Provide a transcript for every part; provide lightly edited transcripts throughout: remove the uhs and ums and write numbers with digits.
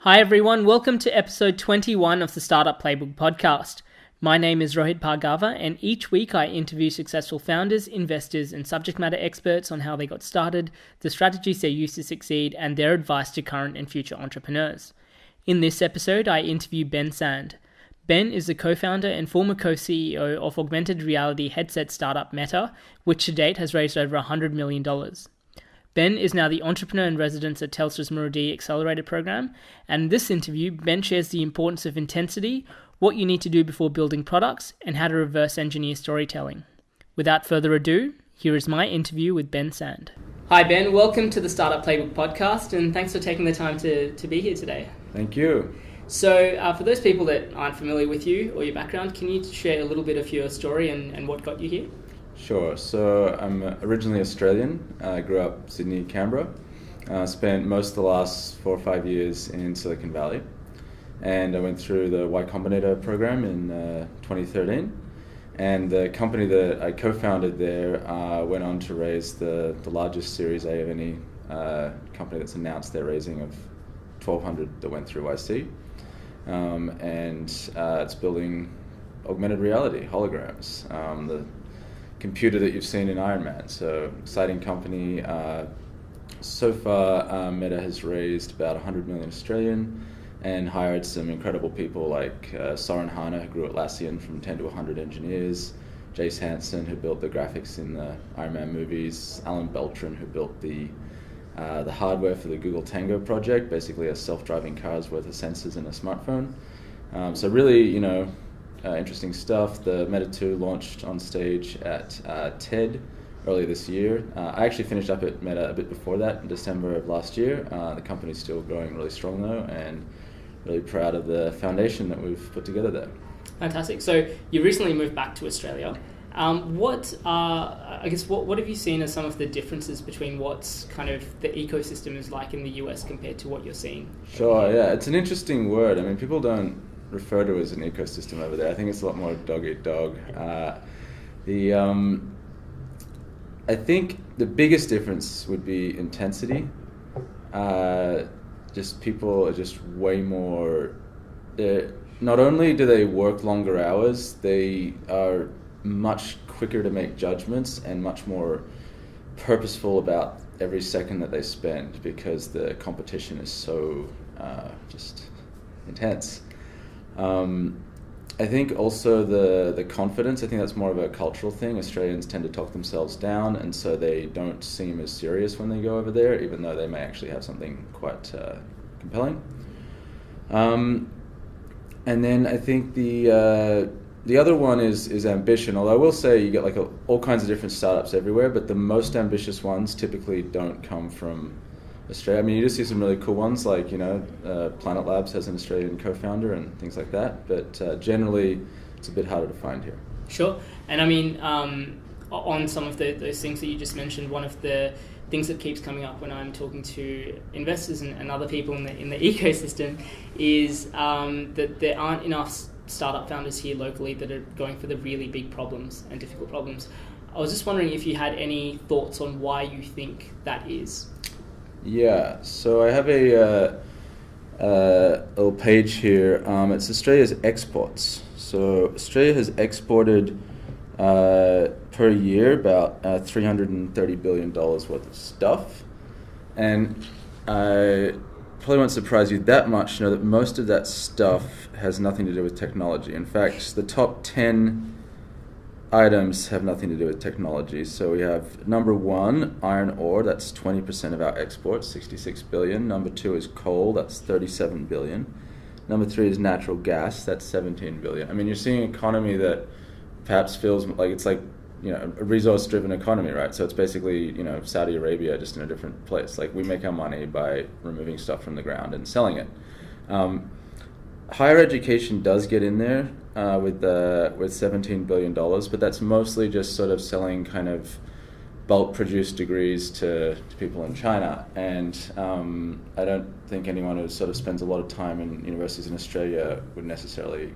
Hi everyone, welcome to episode 21 of the Startup Playbook Podcast. My name is Rohit Bhargava, and each week I interview successful founders, investors, and subject matter experts on how they got started, the strategies they use to succeed, and their advice to current and future entrepreneurs. In this episode, I interview Ben Sand. Ben is the co-founder and former co-CEO of augmented reality headset startup Meta, which to date has raised over $100 million. Ben is now the entrepreneur in residence at Telstra's Muru-D Accelerator program, and in this interview, Ben shares the importance of intensity, what you need to do before building products, and how to reverse engineer storytelling. Without further ado, here is my interview with Ben Sand. Hi Ben, welcome to the Startup Playbook Podcast, and thanks for taking the time to be here today. Thank you. So for those people that aren't familiar with you or your background, can you share a little bit of your story and what got you here? Sure. So I'm originally Australian. I grew up Sydney, Canberra. Spent most of the last 4 or 5 years in Silicon Valley. And I went through the Y-Combinator program in 2013. And the company that I co-founded there went on to raise the largest Series A of any company that's announced their raising of 1,200 that went through YC. And it's building augmented reality, holograms. The computer that you've seen in Iron Man. So exciting company. So far, Meta has raised about 100 million Australian and hired some incredible people like Soren Hane, who grew Atlassian from 10 to 100 engineers, Jace Hansen, who built the graphics in the Iron Man movies, Alan Beltran, who built the hardware for the Google Tango project, basically a self-driving car's worth of sensors in a smartphone. So really, interesting stuff. The Meta 2 launched on stage at TED earlier this year. I actually finished up at Meta a bit before that, in December of last year. The company's still growing really strong though, and really proud of the foundation that we've put together there. Fantastic. So you recently moved back to Australia. What have you seen as some of the differences between what's kind of the ecosystem is like in the US compared to what you're seeing? Sure, yeah. It's an interesting word. I mean, people don't refer to it as an ecosystem over there. I think it's a lot more dog-eat-dog. I think the biggest difference would be intensity. Just people are just way more... Not only do they work longer hours, they are much quicker to make judgments and much more purposeful about every second that they spend because the competition is so just intense. I think also the confidence, I think that's more of a cultural thing. Australians tend to talk themselves down, and so they don't seem as serious when they go over there, even though they may actually have something quite compelling. And then I think the other one is ambition, although I will say you get all kinds of different startups everywhere, but the most ambitious ones typically don't come from Australia. I mean, you just see some really cool ones like, Planet Labs has an Australian co-founder and things like that, but generally it's a bit harder to find here. Sure. And I mean, on some of those things that you just mentioned, one of the things that keeps coming up when I'm talking to investors and other people in the ecosystem is that there aren't enough startup founders here locally that are going for the really big problems and difficult problems. I was just wondering if you had any thoughts on why you think that is. Yeah, so I have a little page here. It's Australia's exports. So Australia has exported per year about $330 billion worth of stuff. And I probably won't surprise you that much to know that most of that stuff has nothing to do with technology. In fact, the top 10 items have nothing to do with technology. So we have number 1, iron ore, that's 20% of our exports, 66 billion. Number 2 is coal, that's 37 billion. Number 3 is natural gas, that's 17 billion. I mean, you're seeing an economy that perhaps feels like it's like, a resource-driven economy, right? So it's basically, Saudi Arabia just in a different place. Like, we make our money by removing stuff from the ground and selling it. Higher education does get in there with $17 billion, but that's mostly just sort of selling kind of bulk-produced degrees to people in China. And I don't think anyone who sort of spends a lot of time in universities in Australia would necessarily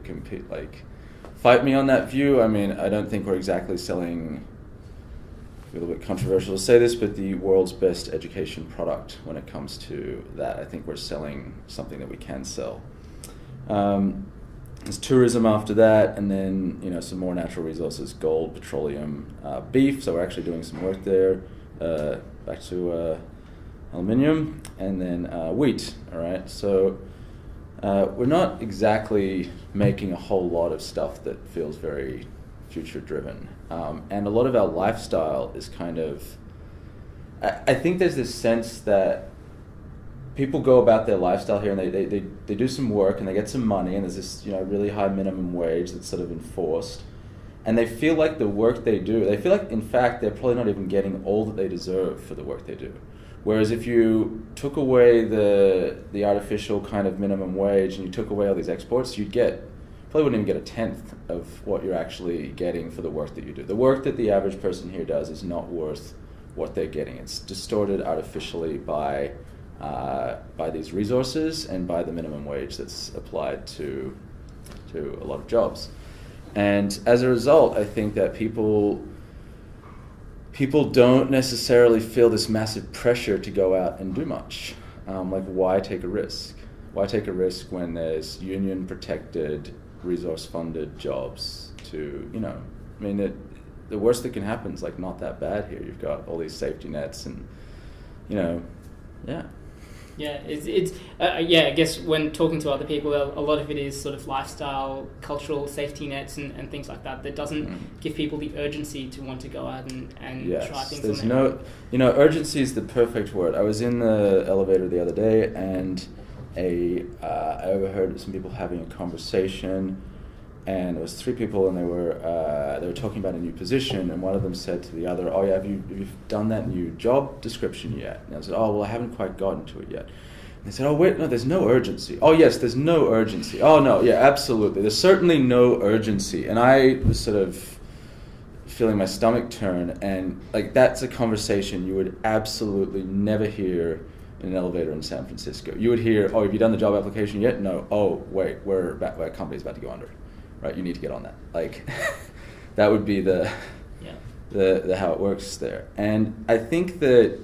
fight me on that view. I mean, I don't think we're exactly selling a little bit controversial to say this, but the world's best education product when it comes to that. I think we're selling something that we can sell. There's tourism after that, and then some more natural resources: gold, petroleum, beef. So we're actually doing some work there. Back to aluminium, and then wheat. All right. So we're not exactly making a whole lot of stuff that feels very future driven, and a lot of our lifestyle is kind of. I think there's this sense that people go about their lifestyle here, and they do some work and they get some money, and there's this really high minimum wage that's sort of enforced, and they feel like the work they do, they feel like in fact they're probably not even getting all that they deserve for the work they do. Whereas if you took away the artificial kind of minimum wage and you took away all these exports, probably wouldn't even get a tenth of what you're actually getting for the work that you do. The work that the average person here does is not worth what they're getting. It's distorted artificially by these resources and by the minimum wage that's applied to a lot of jobs. And as a result, I think that people don't necessarily feel this massive pressure to go out and do much. Like, why take a risk? Why take a risk when there's union-protected, resource-funded jobs to, the worst that can happen is like not that bad here. You've got all these safety nets and, yeah. Yeah, I guess when talking to other people, a lot of it is sort of lifestyle, cultural safety nets and things like that doesn't give people the urgency to want to go out and try things. There's urgency is the perfect word. I was in the elevator the other day, and I overheard some people having a conversation, and there was 3 people, and they were talking about a new position, and one of them said to the other, "Oh yeah, have you done that new job description yet?" And I said, "Oh well, I haven't quite gotten to it yet." And they said, "Oh wait, no, there's no urgency." "Oh yes, there's no urgency." "Oh no, yeah, absolutely, there's certainly no urgency." And I was sort of feeling my stomach turn, and like that's a conversation you would absolutely never hear in an elevator in San Francisco. You would hear, "Oh, have you done the job application yet?" "No." "Oh wait, our company's about to go under." "Right, you need to get on that." Like, that would be the how it works there. And I think that,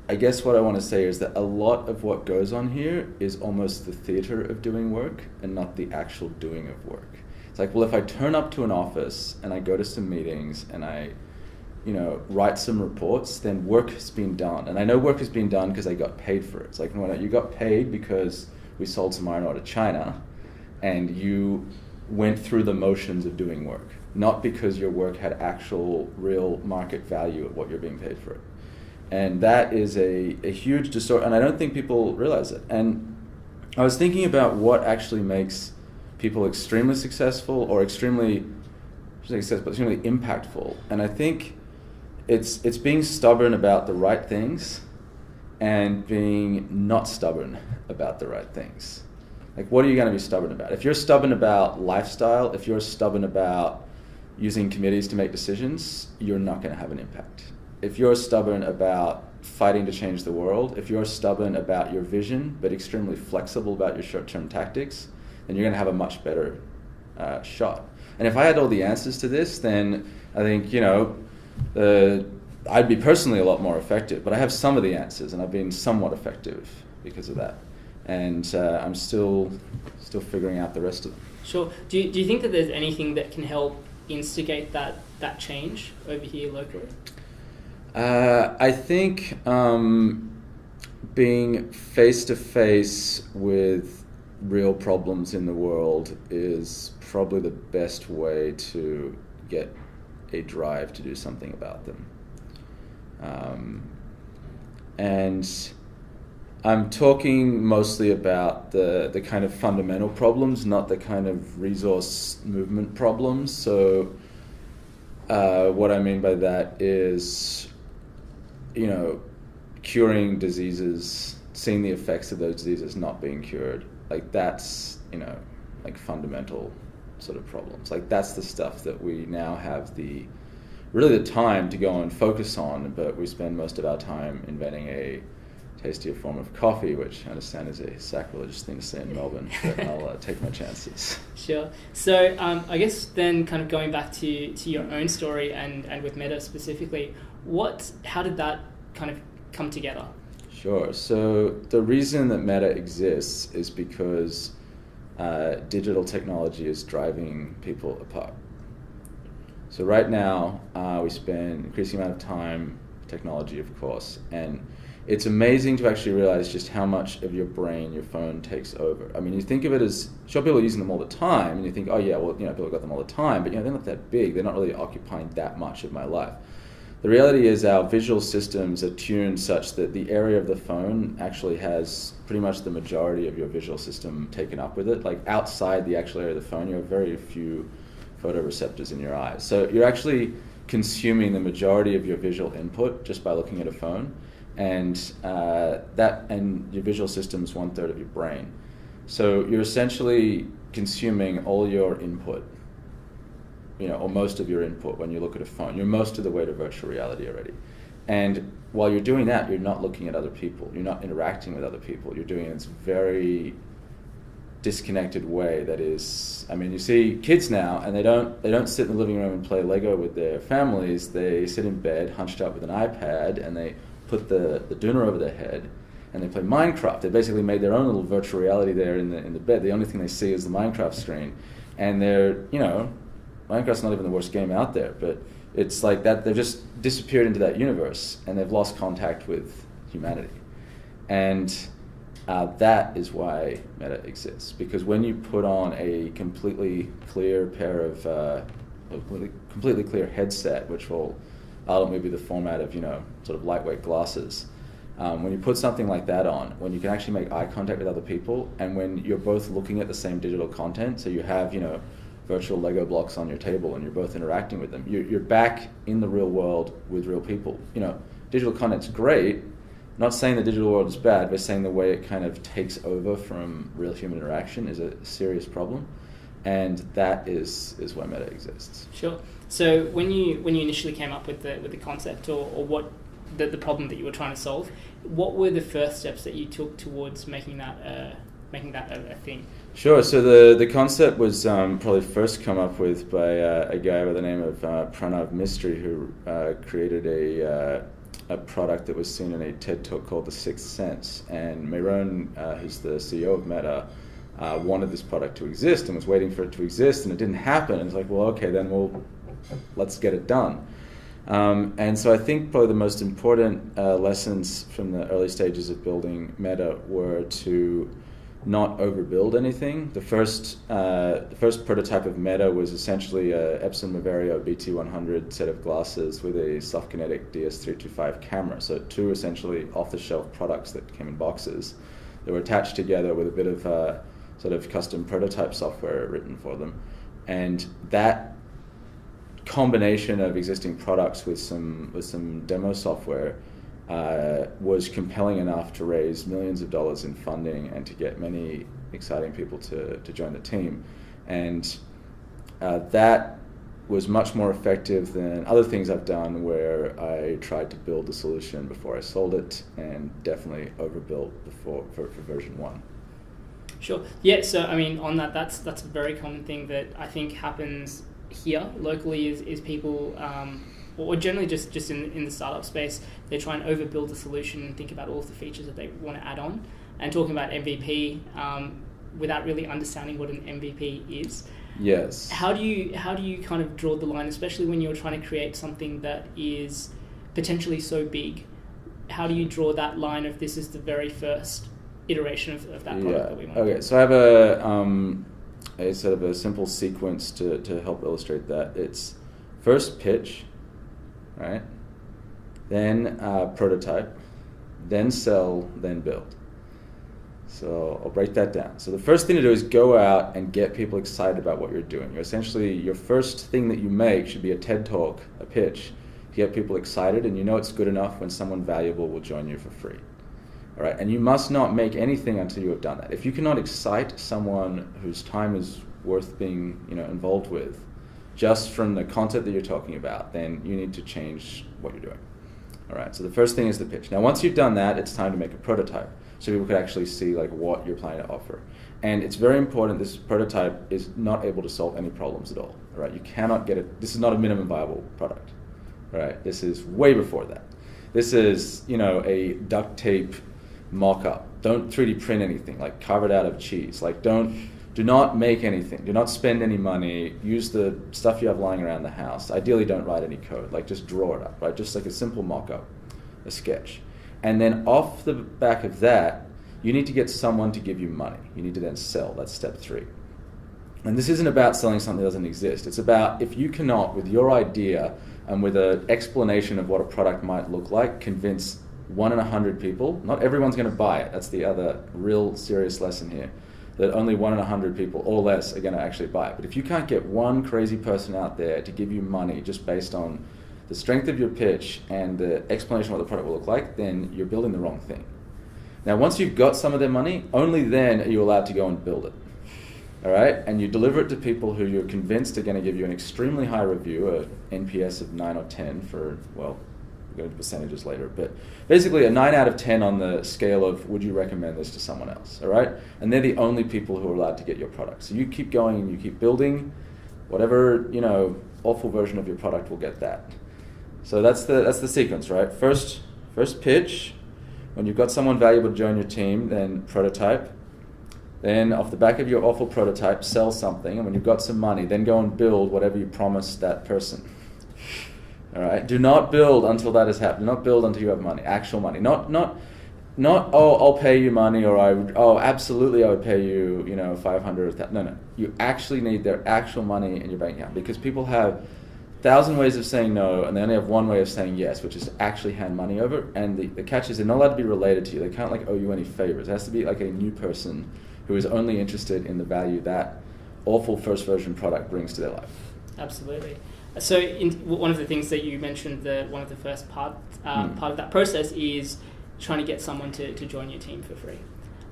I guess what I want to say is that a lot of what goes on here is almost the theater of doing work and not the actual doing of work. It's like, well, if I turn up to an office and I go to some meetings and I, write some reports, then work has been done. And I know work has been done because I got paid for it. It's like, no, you got paid because we sold some iron ore to China, and you went through the motions of doing work, not because your work had actual real market value at what you're being paid for it. And that is a huge distortion, and I don't think people realize it. And I was thinking about what actually makes people extremely successful or extremely impactful. And I think it's being stubborn about the right things and being not stubborn about the right things. Like, what are you going to be stubborn about? If you're stubborn about lifestyle, if you're stubborn about using committees to make decisions, you're not going to have an impact. If you're stubborn about fighting to change the world, if you're stubborn about your vision but extremely flexible about your short-term tactics, then you're going to have a much better shot. And if I had all the answers to this, then I think, I'd be personally a lot more effective. But I have some of the answers, and I've been somewhat effective because of that. And I'm still figuring out the rest of them. Sure. Do you think that there's anything that can help instigate that change over here locally? I think being face-to-face with real problems in the world is probably the best way to get a drive to do something about them. And I'm talking mostly about the kind of fundamental problems, not the kind of resource movement problems. So what I mean by that is, curing diseases, seeing the effects of those diseases not being cured. Like, that's, like fundamental sort of problems. Like, that's the stuff that we now have the time to go and focus on, but we spend most of our time inventing a tastier form of coffee, which I understand is a sacrilegious thing to say in Melbourne, but I'll take my chances. Sure. So I guess then kind of going back to your own story and with Meta specifically, how did that kind of come together? Sure. So the reason that Meta exists is because digital technology is driving people apart. So right now, we spend an increasing amount of time, technology of course, and it's amazing to actually realize just how much of your brain your phone takes over. I mean, you think of it as, sure, people are using them all the time, and you think, oh yeah, well, people got them all the time, but they're not that big, they're not really occupying that much of my life. The reality is our visual systems are tuned such that the area of the phone actually has pretty much the majority of your visual system taken up with it. Like outside the actual area of the phone, you have very few photoreceptors in your eyes. So you're actually consuming the majority of your visual input just by looking at a phone, and your visual system is 1/3 of your brain. So you're essentially consuming all your input, or most of your input when you look at a phone. You're most of the way to virtual reality already. And while you're doing that, you're not looking at other people. You're not interacting with other people. You're doing it in this very disconnected way that is, you see kids now, and they don't sit in the living room and play Lego with their families. They sit in bed, hunched up with an iPad, and they put the doona over their head, and they play Minecraft. They basically made their own little virtual reality there in the bed. The only thing they see is the Minecraft screen. And they're, Minecraft's not even the worst game out there, but it's like that they've just disappeared into that universe and they've lost contact with humanity. And that is why Meta exists, because when you put on a completely clear pair of completely clear headset, which will ultimately be the format of sort of lightweight glasses, when you put something like that on, when you can actually make eye contact with other people, and when you're both looking at the same digital content, so you have virtual Lego blocks on your table and you're both interacting with them, you're back in the real world with real people. Digital content's great. Not saying the digital world is bad, but saying the way it kind of takes over from real human interaction is a serious problem, and that is why Meta exists. Sure. So when you initially came up with the concept or what the problem that you were trying to solve, what were the first steps that you took towards making that a thing? Sure. So the concept was probably first come up with by a guy by the name of Pranav Mistry, who created a product that was seen in a TED Talk called The Sixth Sense. And Myron, who's the CEO of Meta, wanted this product to exist and was waiting for it to exist, and it didn't happen. And it's like, well, okay, then let's get it done. And so I think probably the most important lessons from the early stages of building Meta were to not overbuild anything. The first prototype of Meta was essentially a Epson Moverio BT100 set of glasses with a Soft Kinetic DS325 camera. So two essentially off-the-shelf products that came in boxes that were attached together with a bit of sort of custom prototype software written for them. And that combination of existing products with some demo software was compelling enough to raise millions of dollars in funding and to get many exciting people to join the team. And that was much more effective than other things I've done where I tried to build the solution before I sold it, and definitely overbuilt for version 1. Sure. Yeah, so on that's a very common thing that I think happens here locally is people or generally just in the startup space, they try and overbuild the solution and think about all of the features that they want to add on, and talking about MVP without really understanding what an MVP is. Yes. How do you kind of draw the line, especially when you're trying to create something that is potentially so big? How do you draw that line of this is the very first iteration of that product that we want? Okay, so I have a sort of a simple sequence to help illustrate that. It's first pitch, right? Then prototype, then sell, then build. So I'll break that down. So the first thing to do is go out and get people excited about what you're doing. Your first thing that you make should be a TED Talk, a pitch, to get people excited, and it's good enough when someone valuable will join you for free. All right, and you must not make anything until you have done that. If you cannot excite someone whose time is worth being involved with just from the content that you're talking about, then you need to change what you're doing. All right, so the first thing is the pitch. Now, once you've done that, it's time to make a prototype so people could actually see like what you're planning to offer. And it's very important this prototype is not able to solve any problems at all. All right, you cannot get it. This is not a minimum viable product. All right, this is way before that. This is, a duct tape mock-up. Don't 3D print anything, like carve it out of cheese. Like do not make anything. Do not spend any money. Use the stuff you have lying around the house. Ideally, don't write any code. Like just draw it up, right? Just like a simple mock-up, a sketch. And then off the back of that, you need to get someone to give you money. You need to then sell. That's step 3. And this isn't about selling something that doesn't exist. It's about if you cannot, with your idea and with an explanation of what a product might look like, convince 1 in 100 people. Not everyone's going to buy it. That's the other real serious lesson here. That only 1 in 100 people or less are going to actually buy it. But if you can't get one crazy person out there to give you money just based on the strength of your pitch and the explanation of what the product will look like, then you're building the wrong thing. Now, once you've got some of their money, only then are you allowed to go and build it. All right? And you deliver it to people who you're convinced are going to give you an extremely high review, an NPS of 9 or 10 for, well, we'll go into percentages later, but basically a 9 out of 10 on the scale of would you recommend this to someone else, all right? And they're the only people who are allowed to get your product. So you keep going and you keep building, whatever, awful version of your product will get that. So that's the sequence, right? First pitch. When you've got someone valuable to join your team, then prototype. Then off the back of your awful prototype, sell something. And when you've got some money, then go and build whatever you promised that person. All right. Do not build until that has happened. Do not build until you have money, actual money. Not I'll pay you money, or absolutely I would pay you 500. No. You actually need their actual money in your bank account, because people have 1,000 ways of saying no, and they only have one way of saying yes, which is to actually hand money over. And the catch is they're not allowed to be related to you. They can't owe you any favors. It has to be like a new person who is only interested in the value that awful first version product brings to their life. Absolutely. So one of the things that you mentioned, one of the first part of that process is trying to get someone to join your team for free.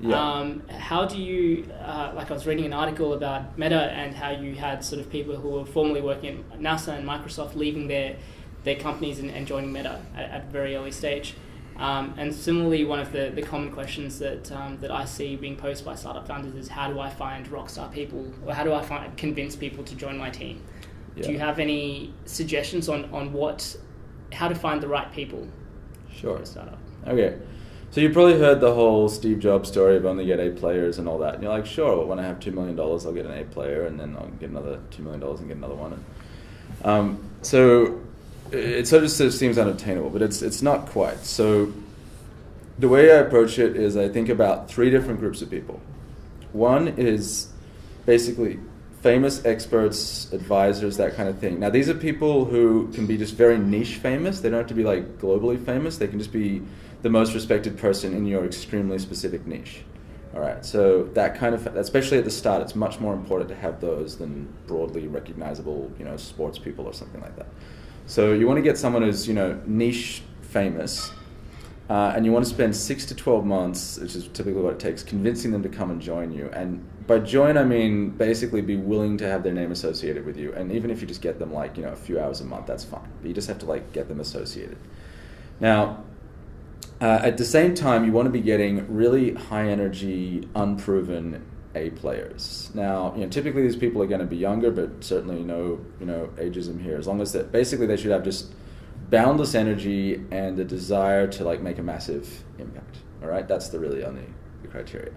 Yeah. How do you, I was reading an article about Meta and how you had sort of people who were formerly working at NASA and Microsoft leaving their companies and joining Meta at a very early stage. And similarly, one of the common questions that I see being posed by startup founders is, how do I find rockstar people, or how do I convince people to join my team? Yeah. Do you have any suggestions on how to find the right people for a startup? Okay. So you probably heard the whole Steve Jobs story of only get A players and all that. And you're like, sure, well, when I have $2 million, I'll get an A player, and then I'll get another $2 million and get another one. So it sort of seems unattainable, but it's not quite. So the way I approach it is I think about 3 different groups of people. One is basically famous experts, advisors, that kind of thing. Now, these are people who can be just very niche famous. They don't have to be globally famous. They can just be the most respected person in your extremely specific niche. All right, so that kind of, especially at the start, it's much more important to have those than broadly recognizable, sports people or something like that. So you want to get someone who's, niche famous, and you want to spend 6 to 12 months, which is typically what it takes, convincing them to come and join you. And by join, I mean basically be willing to have their name associated with you. And even if you just get them a few hours a month, that's fine. But you just have to get them associated. Now, at the same time, you want to be getting really high energy, unproven A players. Now, typically these people are going to be younger, but certainly no, ageism here. As long as that, basically they should have just boundless energy and the desire to make a massive impact. All right, that's the criteria.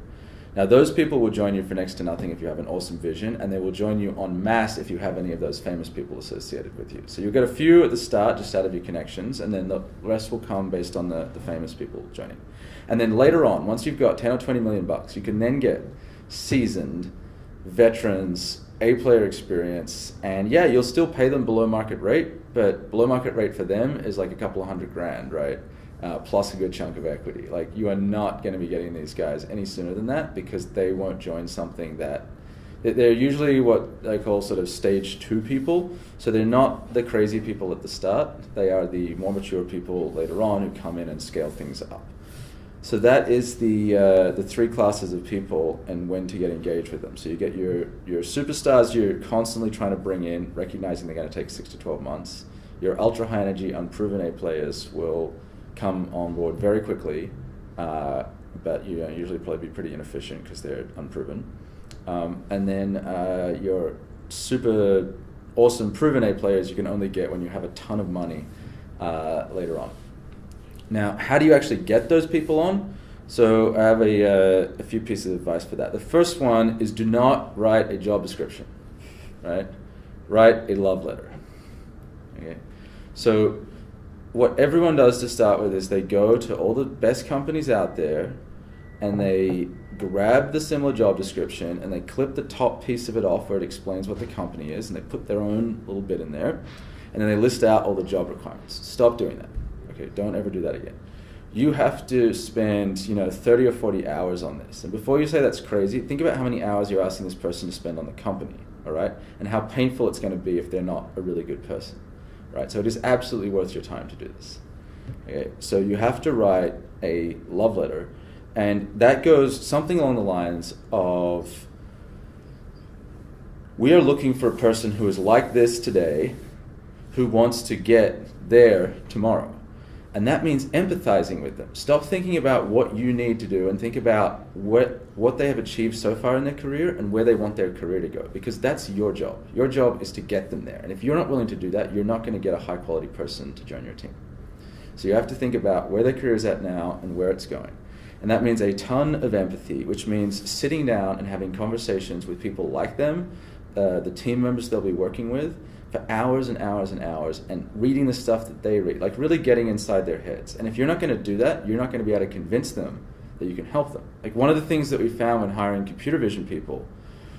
Now, those people will join you for next to nothing if you have an awesome vision, and they will join you en masse if you have any of those famous people associated with you. So you'll get a few at the start, just out of your connections, and then the rest will come based on the famous people joining. And then later on, once you've got 10 or 20 million bucks, you can then get seasoned veterans, A-player experience, and yeah, you'll still pay them below market rate, but below market rate for them is a couple of $100,000, right? Plus a good chunk of equity. You are not going to be getting these guys any sooner than that, because they won't join something that they're usually what they call sort of stage 2 people. So they're not the crazy people at the start. They are the more mature people later on who come in and scale things up. So that is the 3 classes of people and when to get engaged with them. So you get your superstars you're constantly trying to bring in, recognizing they're going to take 6 to 12 months. Your ultra high energy, unproven A players will come on board very quickly, but usually probably be pretty inefficient because they're unproven. And then your super awesome proven A players you can only get when you have a ton of money later on. Now, how do you actually get those people on? So I have a few pieces of advice for that. The first one is do not write a job description, right? Write a love letter. Okay. So what everyone does to start with is they go to all the best companies out there and they grab the similar job description and they clip the top piece of it off where it explains what the company is, and they put their own little bit in there, and then they list out all the job requirements. Stop doing that. Okay, don't ever do that again. You have to spend 30 or 40 hours on this. And before you say that's crazy, think about how many hours you're asking this person to spend on the company, all right? And how painful it's going to be if they're not a really good person, right? So it is absolutely worth your time to do this. Okay, so you have to write a love letter, and that goes something along the lines of, we are looking for a person who is like this today, who wants to get there tomorrow. And that means empathizing with them. Stop thinking about what you need to do and think about what they have achieved so far in their career and where they want their career to go, because that's your job. Your job is to get them there. And if you're not willing to do that, you're not going to get a high quality person to join your team. So you have to think about where their career is at now and where it's going. And that means a ton of empathy, which means sitting down and having conversations with people like them, the team members they'll be working with, for hours and hours and hours, and reading the stuff that they read, like really getting inside their heads. And if you're not going to do that, you're not going to be able to convince them that you can help them. Like one of the things that we found when hiring computer vision people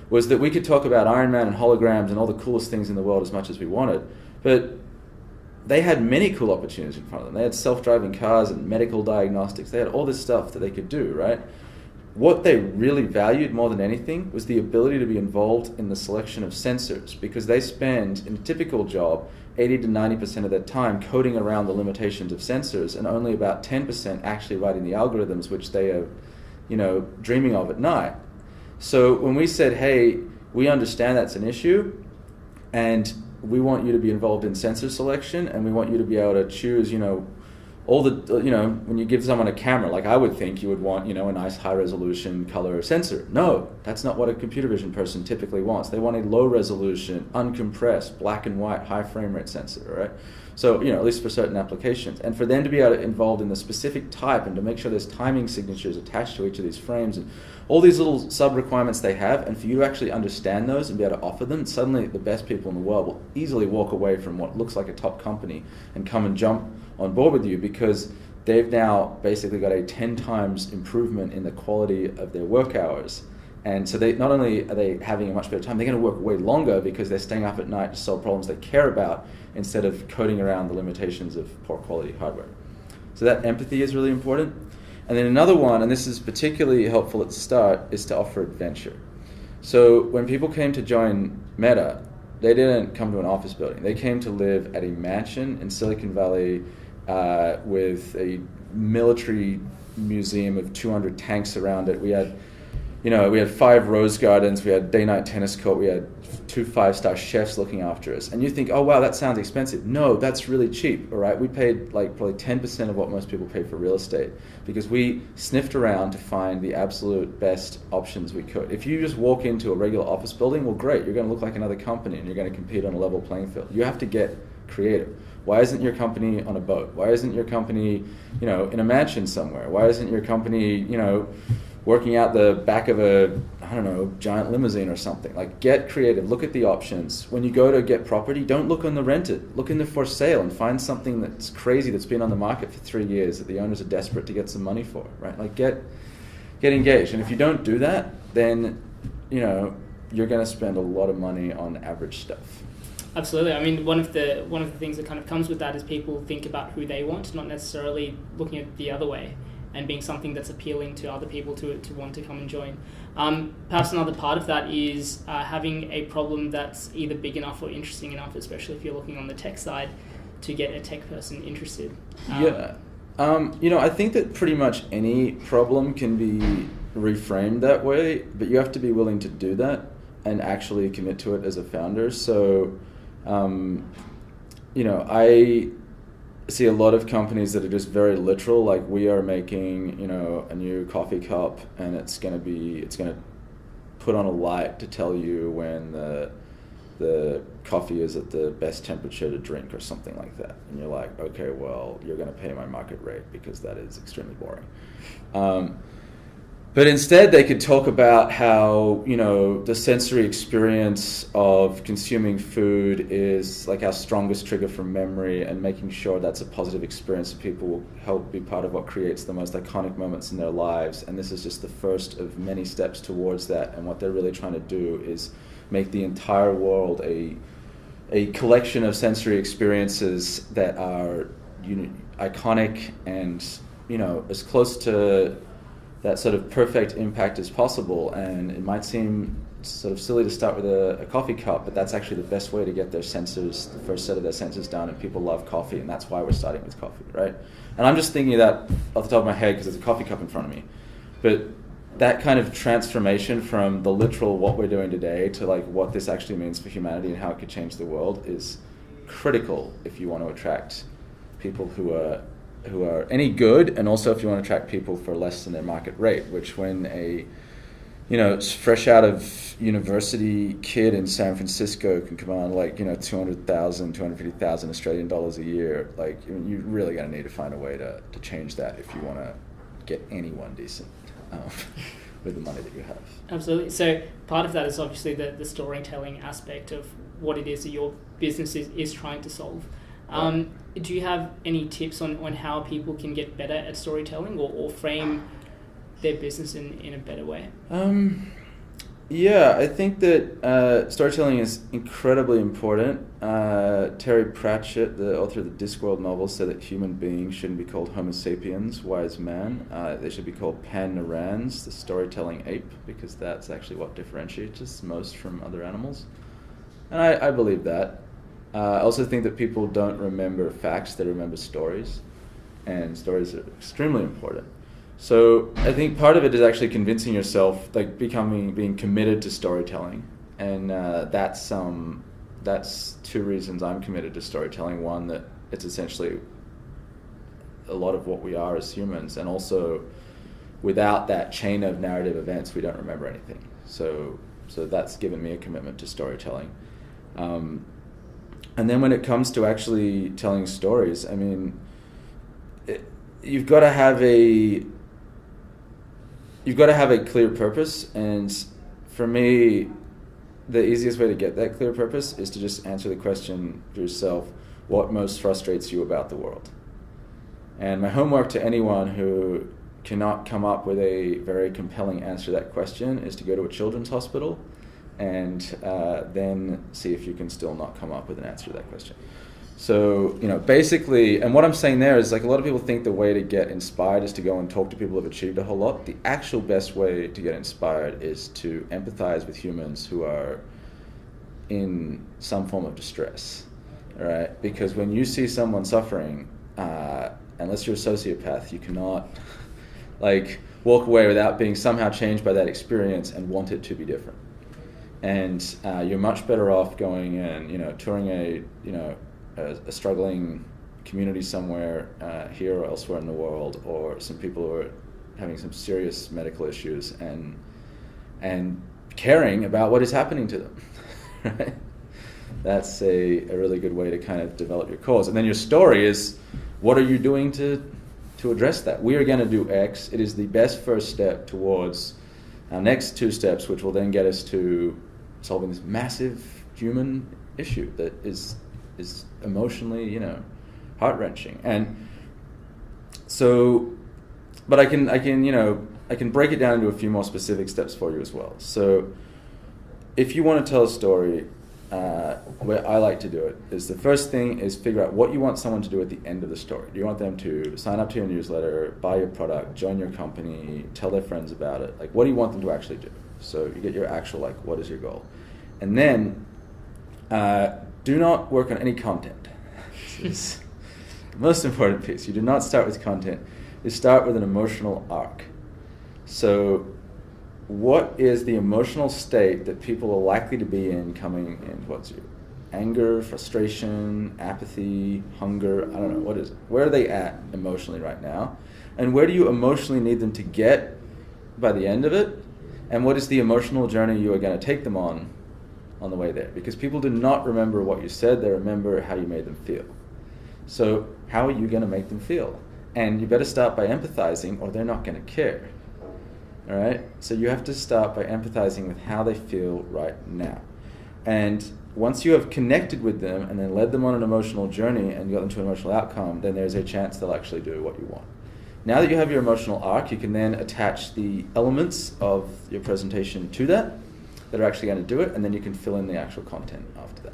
was that we could talk about Iron Man and holograms and all the coolest things in the world as much as we wanted, but they had many cool opportunities in front of them. They had self-driving cars and medical diagnostics. They had all this stuff that they could do, right? What they really valued more than anything was the ability to be involved in the selection of sensors, because they spend, in a typical job, 80 to 90% of their time coding around the limitations of sensors, and only about 10% actually writing the algorithms which they are, dreaming of at night. So when we said, hey, we understand that's an issue, and we want you to be involved in sensor selection, and we want you to be able to choose, all the, when you give someone a camera, like I would think you would want, a nice high resolution color sensor. No, that's not what a computer vision person typically wants. They want a low resolution, uncompressed, black and white, high frame rate sensor, right? So, at least for certain applications. And for them to be able to involved in the specific type and to make sure there's timing signatures attached to each of these frames and all these little sub requirements they have, and for you to actually understand those and be able to offer them, suddenly the best people in the world will easily walk away from what looks like a top company and come and jump on board with you, because they've now basically got a 10 times improvement in the quality of their work hours. And so they not only are they having a much better time, they're going to work way longer because they're staying up at night to solve problems they care about instead of coding around the limitations of poor quality hardware. So that empathy is really important. And then another one, and this is particularly helpful at the start, is to offer adventure. So when people came to join Meta, they didn't come to an office building. They came to live at a mansion in Silicon Valley with a military museum of 200 tanks around it. We had 5 rose gardens, we had day-night tennis court, we had 2 5-star chefs looking after us. And you think, oh wow, that sounds expensive. No, that's really cheap, all right? We paid probably 10% of what most people pay for real estate because we sniffed around to find the absolute best options we could. If you just walk into a regular office building, well great, you're going to look like another company and you're going to compete on a level playing field. You have to get creative. Why isn't your company on a boat? Why isn't your company, in a mansion somewhere? Why isn't your company, working out the back of a, giant limousine or something? Like, get creative, look at the options. When you go to get property, don't look on the rented, look in the for sale and find something that's crazy that's been on the market for 3 years that the owners are desperate to get some money for, right? Like, get engaged. And if you don't do that, then, you're going to spend a lot of money on average stuff. Absolutely. I mean, one of the things that kind of comes with that is people think about who they want, not necessarily looking at the other way and being something that's appealing to other people to want to come and join. Perhaps another part of that is having a problem that's either big enough or interesting enough, especially if you're looking on the tech side, to get a tech person interested. I think that pretty much any problem can be reframed that way, but you have to be willing to do that and actually commit to it as a founder. So, see a lot of companies that are just very literal, like we are making, a new coffee cup, and it's gonna put on a light to tell you when the coffee is at the best temperature to drink or something like that. And you're like, okay, well, you're gonna pay my market rate because that is extremely boring. But instead, they could talk about how, the sensory experience of consuming food is like our strongest trigger for memory, and making sure that's a positive experience for people will help be part of what creates the most iconic moments in their lives. And this is just the first of many steps towards that. And what they're really trying to do is make the entire world a collection of sensory experiences that are iconic and, as close to that sort of perfect impact as possible. And it might seem sort of silly to start with a coffee cup, but that's actually the best way to get their sensors, the first set of their sensors down, and people love coffee, and that's why we're starting with coffee, right? And I'm just thinking of that off the top of my head because there's a coffee cup in front of me. But that kind of transformation from the literal what we're doing today to like what this actually means for humanity and how it could change the world is critical if you want to attract people who are any good, and also if you want to attract people for less than their market rate, which when a fresh out of university kid in San Francisco can command like 200,000, 250,000 Australian dollars a year, like you're really going to need to find a way to change that if you want to get anyone decent with the money that you have. Absolutely. So part of that is obviously the storytelling aspect of what it is that your business is trying to solve. Do you have any tips on how people can get better at storytelling or frame their business in a better way? Yeah, I think that storytelling is incredibly important. Terry Pratchett, the author of the Discworld novel, said that human beings shouldn't be called Homo sapiens, wise man. They should be called pan-narans, the storytelling ape, because that's actually what differentiates us most from other animals. And I believe that. I also think that people don't remember facts, they remember stories, and stories are extremely important. So I think part of it is actually convincing yourself, like being committed to storytelling, and that's two reasons I'm committed to storytelling. One, that it's essentially a lot of what we are as humans, and also without that chain of narrative events, we don't remember anything. So that's given me a commitment to storytelling. And then when it comes to actually telling stories, I mean, you've got to have a clear purpose. And for me, the easiest way to get that clear purpose is to just answer the question for yourself: what most frustrates you about the world? And my homework to anyone who cannot come up with a very compelling answer to that question is to go to a children's hospital and then see if you can still not come up with an answer to that question. So, basically, and what I'm saying there is, like, a lot of people think the way to get inspired is to go and talk to people who have achieved a whole lot. The actual best way to get inspired is to empathize with humans who are in some form of distress, all right? Because when you see someone suffering, unless you're a sociopath, you cannot, walk away without being somehow changed by that experience and want it to be different. And you're much better off going and touring a struggling community somewhere here or elsewhere in the world, or some people who are having some serious medical issues, and caring about what is happening to them. Right? That's a really good way to kind of develop your cause. And then your story is, what are you doing to address that? We are going to do X. It is the best first step towards our next two steps, which will then get us to solving this massive human issue that is emotionally, heart-wrenching. And so, but I can break it down into a few more specific steps for you as well. So if you want to tell a story, where I like to do it is, the first thing is figure out what you want someone to do at the end of the story. Do you want them to sign up to your newsletter, buy your product, join your company, tell their friends about it? Like, what do you want them to actually do? So you get your actual, what is your goal? And then do not work on any content. This is the most important piece. You do not start with content. You start with an emotional arc. So what is the emotional state that people are likely to be in coming in towards you? anger, frustration, apathy, hunger, I don't know, what is it? Where are they at emotionally right now? And where do you emotionally need them to get by the end of it? And what is the emotional journey you are going to take them on the way there? Because people do not remember what you said, they remember how you made them feel. So how are you going to make them feel? And you better start by empathizing or they're not going to care. All right? So you have to start by empathizing with how they feel right now. And once you have connected with them and then led them on an emotional journey and got them to an emotional outcome, then there's a chance they'll actually do what you want. Now that you have your emotional arc, you can then attach the elements of your presentation to that are actually going to do it, and then you can fill in the actual content after that.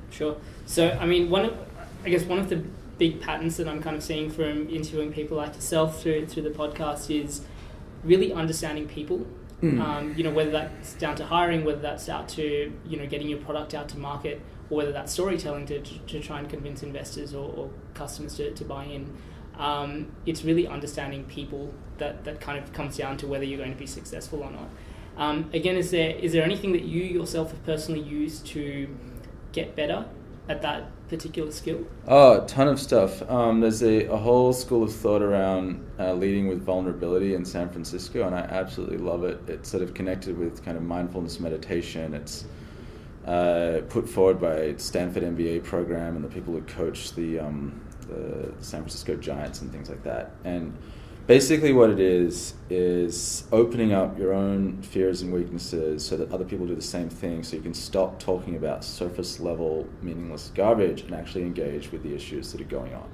Sure. So, I mean, one of the big patterns that I'm kind of seeing from interviewing people like yourself through the podcast is really understanding people. Whether that's down to hiring, whether that's out to, getting your product out to market, or whether that's storytelling to try and convince investors or customers to buy in. It's really understanding people that kind of comes down to whether you're going to be successful or not. Again, is there anything that you yourself have personally used to get better at that particular skill? Oh, a ton of stuff. There's a whole school of thought around leading with vulnerability in San Francisco, and I absolutely love it. It's sort of connected with kind of mindfulness meditation. It's put forward by Stanford MBA program and the people who coach the San Francisco Giants and things like that. And basically what it is opening up your own fears and weaknesses so that other people do the same thing, so you can stop talking about surface level meaningless garbage and actually engage with the issues that are going on.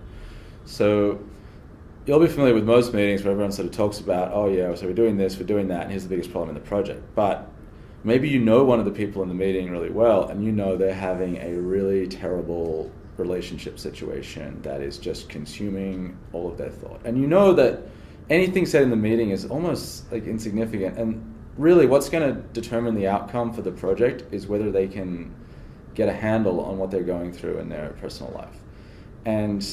So you'll be familiar with most meetings where everyone sort of talks about, oh yeah, so we're doing this, we're doing that, and here's the biggest problem in the project. But maybe you know one of the people in the meeting really well, and you know they're having a really terrible relationship situation that is just consuming all of their thought. And you know that anything said in the meeting is almost like insignificant, and really what's going to determine the outcome for the project is whether they can get a handle on what they're going through in their personal life. And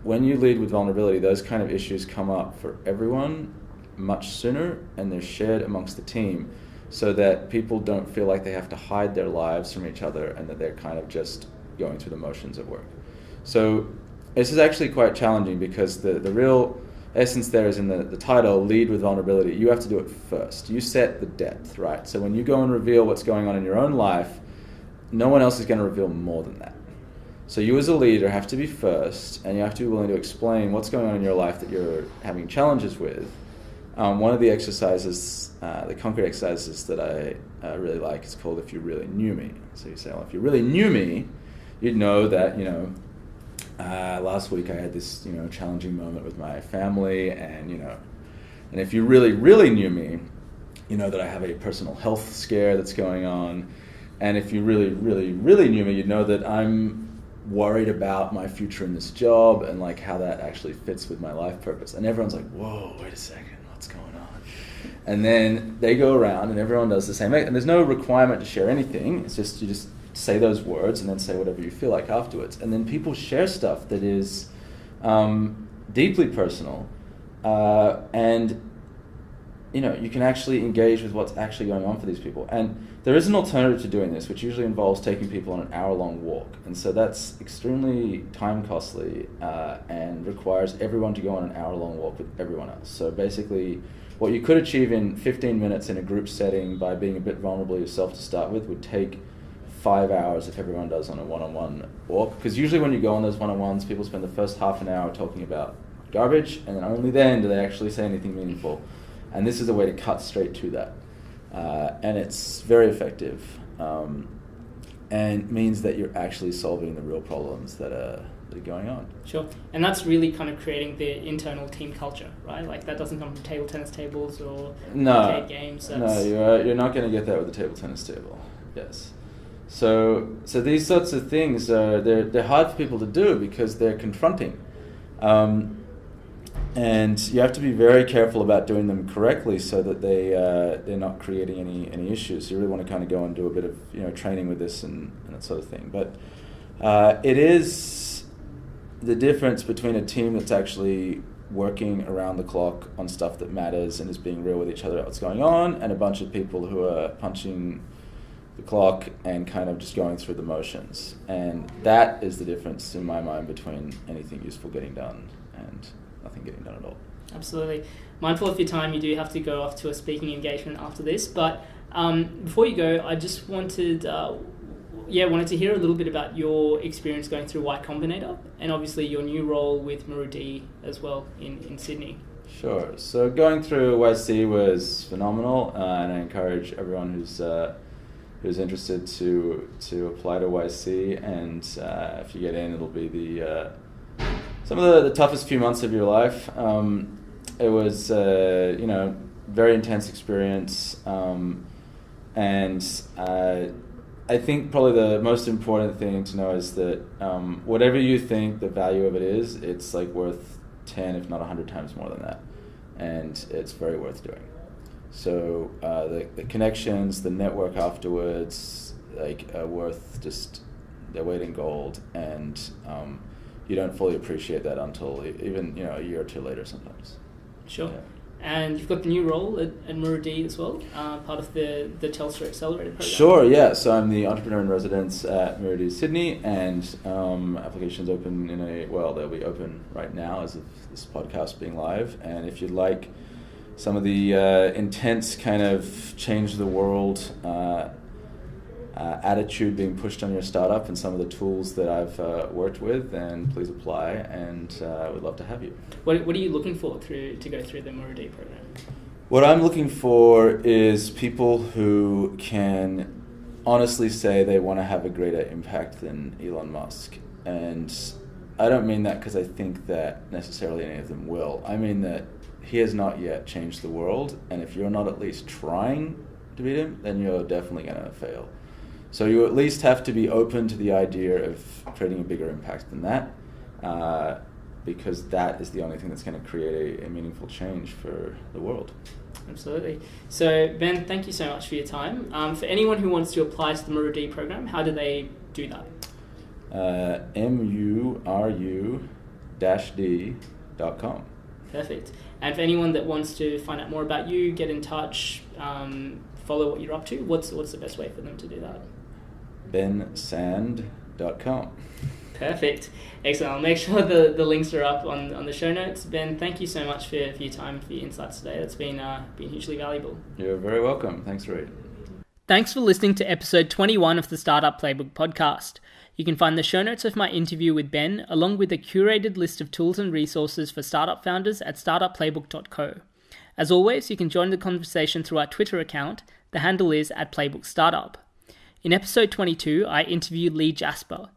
when you lead with vulnerability, those kind of issues come up for everyone much sooner, and they're shared amongst the team so that people don't feel like they have to hide their lives from each other and that they're kind of just going through the motions at work. So this is actually quite challenging because the real essence there is in the title, lead with vulnerability. You have to do it first. You set the depth, right? So when you go and reveal what's going on in your own life, no one else is going to reveal more than that. So you as a leader have to be first, and you have to be willing to explain what's going on in your life that you're having challenges with. One of the exercises, the concrete exercises that I really like is called If You Really Knew Me. So you say, well, if you really knew me, you'd know that, last week I had this, challenging moment with my family, and if you really, really knew me, you know that I have a personal health scare that's going on. And if you really, really, really knew me, you'd know that I'm worried about my future in this job and like how that actually fits with my life purpose. And everyone's like, whoa, wait a second, what's going on? And then they go around and everyone does the same. And there's no requirement to share anything. It's just, you just say those words and then say whatever you feel like afterwards. And then people share stuff that is deeply personal, and you can actually engage with what's actually going on for these people. And there is an alternative to doing this, which usually involves taking people on an hour-long walk. And so that's extremely time costly and requires everyone to go on an hour-long walk with everyone else. So basically, what you could achieve in 15 minutes in a group setting by being a bit vulnerable yourself to start with would take 5 hours if everyone does on a one-on-one walk. Because usually when you go on those one-on-ones, people spend the first half an hour talking about garbage, and then only then do they actually say anything meaningful. And this is a way to cut straight to that. And it's very effective, and means that you're actually solving the real problems that are going on. Sure. And that's really kind of creating the internal team culture, right? Like that doesn't come from table tennis tables or arcade games. No, you're not going to get that with a table tennis table. Yes. So these sorts of things they're hard for people to do because they're confronting, and you have to be very careful about doing them correctly so that they're not creating any issues. You really want to kind of go and do a bit of training with this and that sort of thing. But it is the difference between a team that's actually working around the clock on stuff that matters and is being real with each other about what's going on, and a bunch of people who are punching the clock and kind of just going through the motions. And that is the difference in my mind between anything useful getting done and nothing getting done at all. Absolutely. Mindful of your time, you do have to go off to a speaking engagement after this, but before you go, I just wanted to hear a little bit about your experience going through Y-Combinator and obviously your new role with Muru-D as well in Sydney. Sure. So going through YC was phenomenal, and I encourage everyone who's interested to apply to YC. And if you get in, it'll be some of the toughest few months of your life. It was very intense experience, and I think probably the most important thing to know is that whatever you think the value of it is, it's like worth 10 if not 100 times more than that, and it's very worth doing. So the connections, the network afterwards, are worth just their weight in gold, and you don't fully appreciate that until even a year or two later sometimes. Sure. Yeah. And you've got the new role at Muru-D as well, part of the Telstra Accelerator program. Sure, yeah. So I'm the entrepreneur in residence at Muru-D Sydney, and applications open they'll be open right now as of this podcast being live. And if you'd like some of the intense kind of change the world attitude being pushed on your startup and some of the tools that I've worked with, then please apply, and we'd love to have you. What are you looking for to go through the Muru-D program? What I'm looking for is people who can honestly say they want to have a greater impact than Elon Musk. And I don't mean that because I think that necessarily any of them will. I mean that he has not yet changed the world, and if you're not at least trying to beat him, then you're definitely going to fail. So you at least have to be open to the idea of creating a bigger impact than that, because that is the only thing that's going to create a meaningful change for the world. Absolutely. So Ben, thank you so much for your time. For anyone who wants to apply to the Muru-D program, how do they do that? muru-d.com. Perfect. And for anyone that wants to find out more about you, get in touch, follow what you're up to, what's the best way for them to do that? bensand.com. Perfect. Excellent. I'll make sure the links are up on the show notes. Ben, thank you so much for your time, for your insights today. That's been hugely valuable. You're very welcome. Thanks, Rohit. Thanks for listening to episode 21 of the Startup Playbook Podcast. You can find the show notes of my interview with Ben, along with a curated list of tools and resources for startup founders at startupplaybook.co. As always, you can join the conversation through our Twitter account. The handle is @PlaybookStartup. In episode 22, I interviewed Lee Jasper.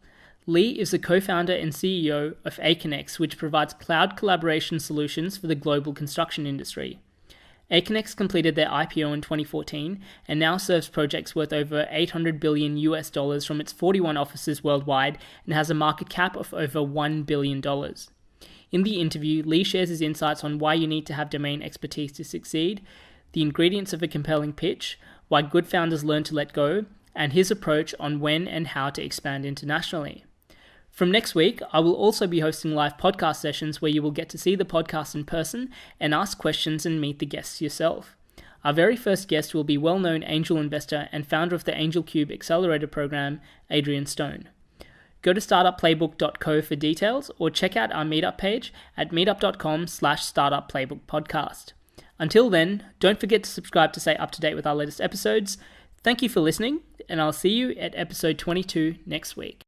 Lee is the co-founder and CEO of Aconex, which provides cloud collaboration solutions for the global construction industry. Aconex completed their IPO in 2014 and now serves projects worth over $800 billion from its 41 offices worldwide and has a market cap of over $1 billion. In the interview, Lee shares his insights on why you need to have domain expertise to succeed, the ingredients of a compelling pitch, why good founders learn to let go, and his approach on when and how to expand internationally. From next week, I will also be hosting live podcast sessions where you will get to see the podcast in person and ask questions and meet the guests yourself. Our very first guest will be well-known angel investor and founder of the Angel Cube Accelerator program, Adrian Stone. Go to startupplaybook.co for details or check out our meetup page at meetup.com/startupplaybookpodcast. Until then, don't forget to subscribe to stay up to date with our latest episodes. Thank you for listening, and I'll see you at episode 22 next week.